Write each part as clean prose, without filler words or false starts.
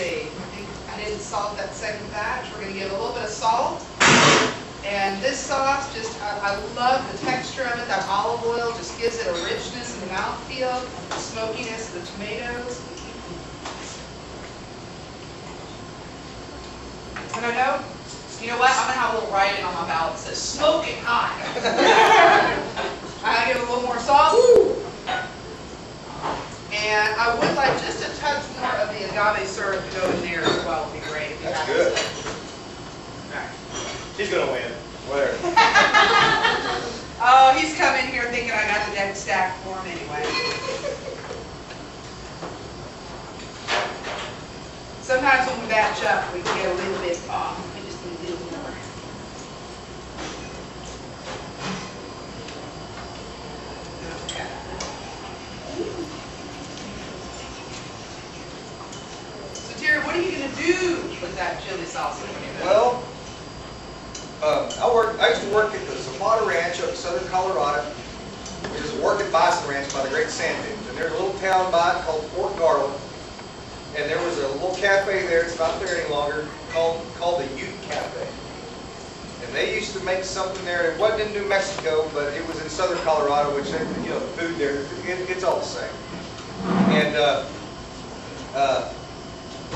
see. I didn't salt that second batch. We're going to give a little bit of salt. And this sauce, just, I love the texture of it. That olive oil just gives it a richness in the mouthfeel, the smokiness of the tomatoes. And I know, you know what, I'm going to have a little writing on my ballot that says smoking hot. I give a little more salt. And I would like just a touch more of the agave syrup to go in there as well. Would be great. That's good. All right. He's going to win. Whatever. Oh, he's coming here thinking I got the deck stacked for him anyway. Sometimes when we batch up, we can get a little bit off. We just need a little more. Okay. So Terry, what are you going to do with that chili sauce? Well, I used to work at the Zapata Ranch up in southern Colorado. There's a working bison ranch by the Great Sand Dunes. And there's a little town by it called Fort Garland. And there was a little cafe there, it's not there any longer, called the Ute Cafe. And they used to make something there. It wasn't in New Mexico, but it was in southern Colorado, which, you know, the food there, it's all the same. And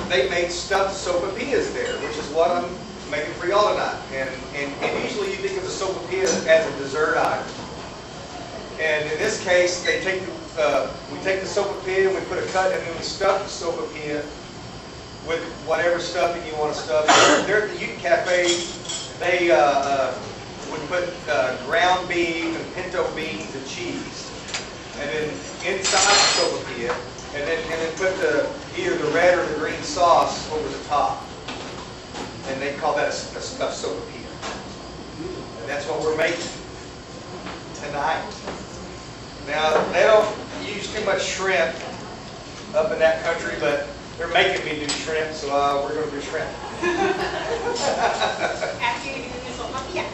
they made stuffed sopapillas there, which is what I'm making for y'all tonight. And usually you think of the sopapilla as a dessert item. And in this case, they take we take the sopapilla and we put a cut and then we stuff the sopapilla with whatever stuffing you want to stuff. There at the Ute Cafe, they would put ground beef and pinto beans and cheese. And then inside the sopapilla, and then put either the red or the green sauce over the top. And they call that a stuffed sopapilla. And that's what we're making tonight. Now, they don't use too much shrimp up in that country, but they're making me do shrimp, so we're going to do shrimp. After you do the sopapilla.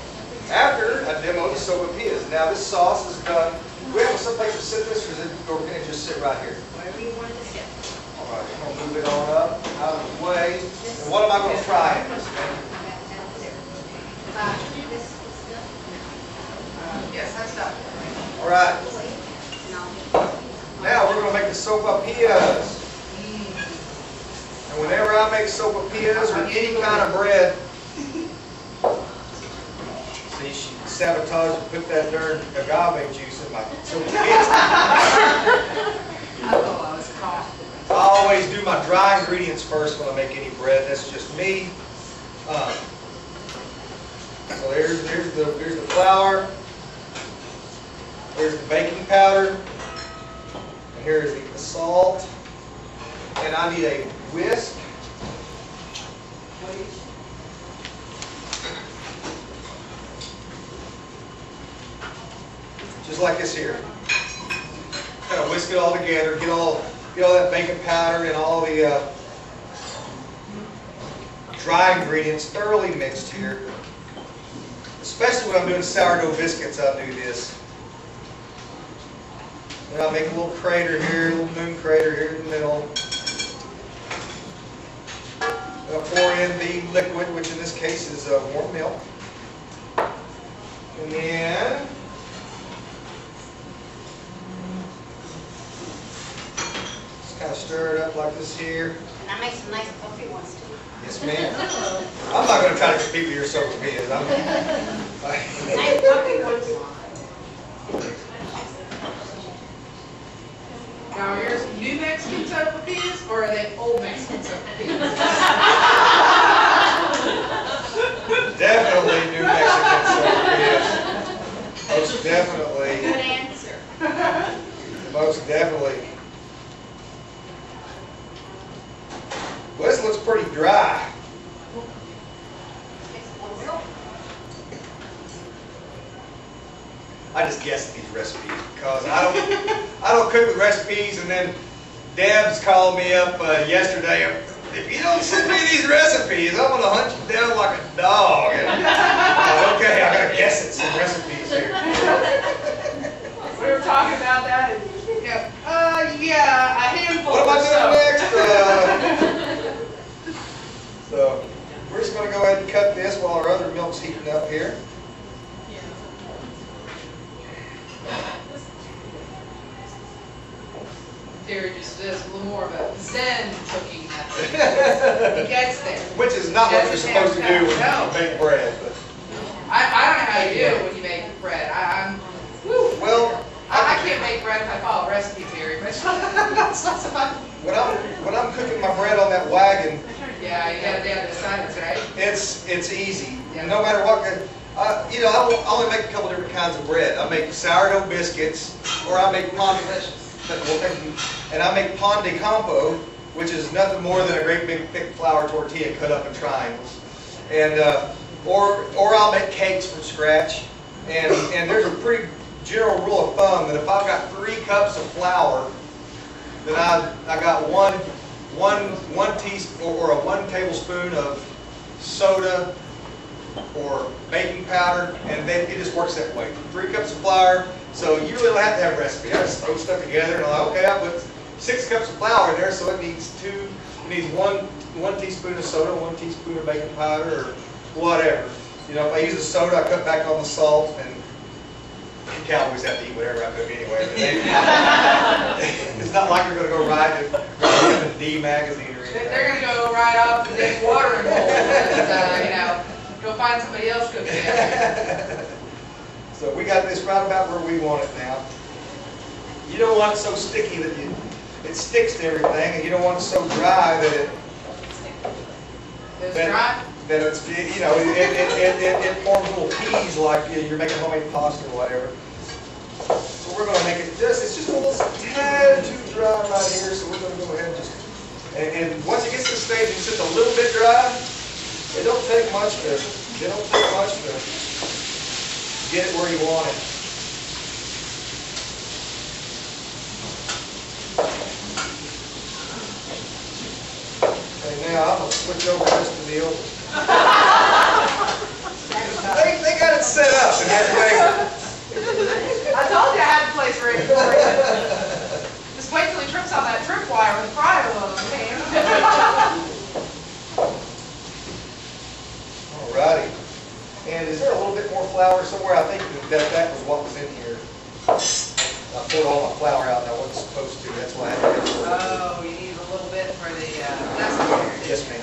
After I demo the sopapillas. Now, this sauce is done. Do we have someplace to sit this, or can it just sit right here? Wherever you want it to sit. All right, I'm going to move it on up, out of the way. And what am I going to fry in this? Yes, that's done. All right. Now we're going to make the sopapillas. And whenever I make sopapillas or any kind of bread, see, she sabotaged and put that darn agave juice in my sopapillas. I always do my dry ingredients first when I make any bread. That's just me. So there's the flour. There's the baking powder. And here's the salt. And I need a whisk. Just like this here. Kind of whisk it all together. Get all that baking powder and all the dry ingredients thoroughly mixed here. Especially when I'm doing sourdough biscuits, I'll do this. And I'll make a little crater here, a little moon crater here in the middle. And I'll pour in the liquid, which in this case is warm milk. And then just kind of stir it up like this here. And I make some nice puffy ones too. Yes, ma'am. I'm not going to try to compete with your sopapillas. Nice puffy ones. Now, are yours New Mexican sopapillas or are they Old Mexican sopapillas? Definitely New Mexican sopapillas. Most definitely. Good answer. Most definitely. Well, this looks pretty dry. I just guess at these recipes because I don't cook with recipes, and then Deb's called me up yesterday. If you don't send me these recipes, I'm gonna hunt you down like a dog. And, okay, I gotta guess at some recipes here. We were talking about that. And, yeah, a handful. What am I doing next? just going to go ahead and cut this while our other milk's heating up here. Terry just does a little more of a Zen cooking method. He gets there. Which is not what you're supposed to do when No. you make bread. But. I don't know how you do it when you make bread. Well, I can't make bread if I follow a recipe, Terry, but that's not so much. when I'm cooking my bread on that wagon, Yeah, you gotta be on the sides, right? it's easy. Yeah. No matter what kind, I only make a couple different kinds of bread. I make sourdough biscuits, or I make Delicious. and I make pan de campo, which is nothing more than a great big thick flour tortilla cut up in triangles. And or I'll make cakes from scratch. And there's a pretty general rule of thumb that if I've got 3 cups of flour, then I got one teaspoon or 1 tablespoon of soda or baking powder, and then it just works that way. 3 cups of flour, so you really don't have to have a recipe. I just throw stuff together and I'm like, okay, I put 6 cups of flour in there, so it needs one teaspoon of soda, 1 teaspoon of baking powder, or whatever. You know, if I use the soda, I cut back on the salt, and cowboys have to eat whatever I cook anyway. But it's not like they're going to go ride the D magazine or anything. They're gonna go right off to this watering hole and, go find somebody else cooking it. So we got this right about where we want it now. You don't want it so sticky that it sticks to everything, and you don't want it so dry that It's dry? that it's, it forms little peas like you're making homemade pasta or whatever. So we're going to make it it's just a little tad too dry right here, so we're going to go ahead and just, and once it gets to the stage and it's just a little bit dry, it don't take much to get it where you want it. Okay, now I'm going to switch over just to the oven. They got it set up and everything. I told you I had the place ready for you. Just wait till he trips on that tripwire with the fryer alone, man. Alrighty. And is there a little bit more flour somewhere? I think that was what was in here. I poured all my flour out and I wasn't supposed to. That's why I had to get a little bit. Oh, you need a little bit for the necessary. Yes, ma'am.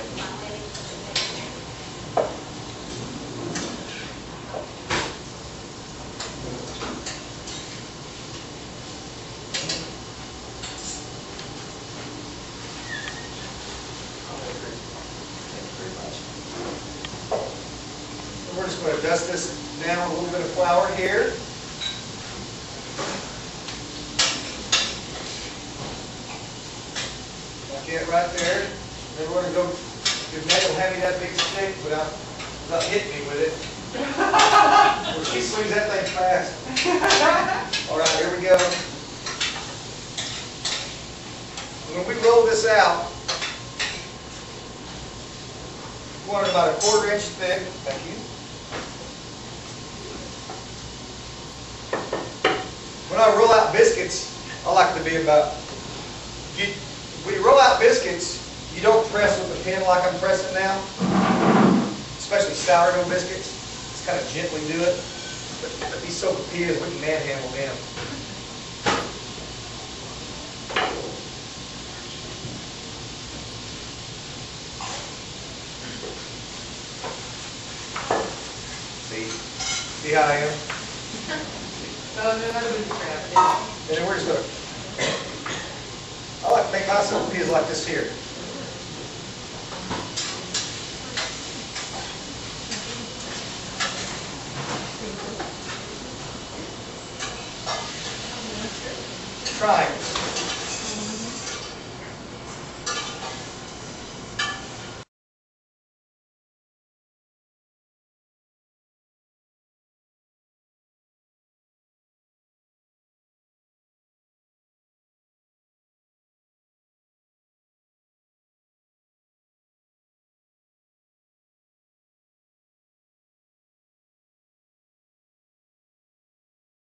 We're just going to dust this down with a little bit of flour here. Like it right there. Then we're going to go, if Nate will hand me that big stick without hitting me with it. She swings that thing fast. All right, here we go. When we roll this out, we want it about a 1/4 inch thick. Thank you. When I roll out biscuits, I like to be about, when you roll out biscuits, you don't press with a pin like I'm pressing now, especially sourdough biscuits. Just kind of gently do it. But these sopapillas, we can manhandle them. See how I am? No, that'll be crap. And then we're just going to, I like to make my sopapillas like this here. Triangles.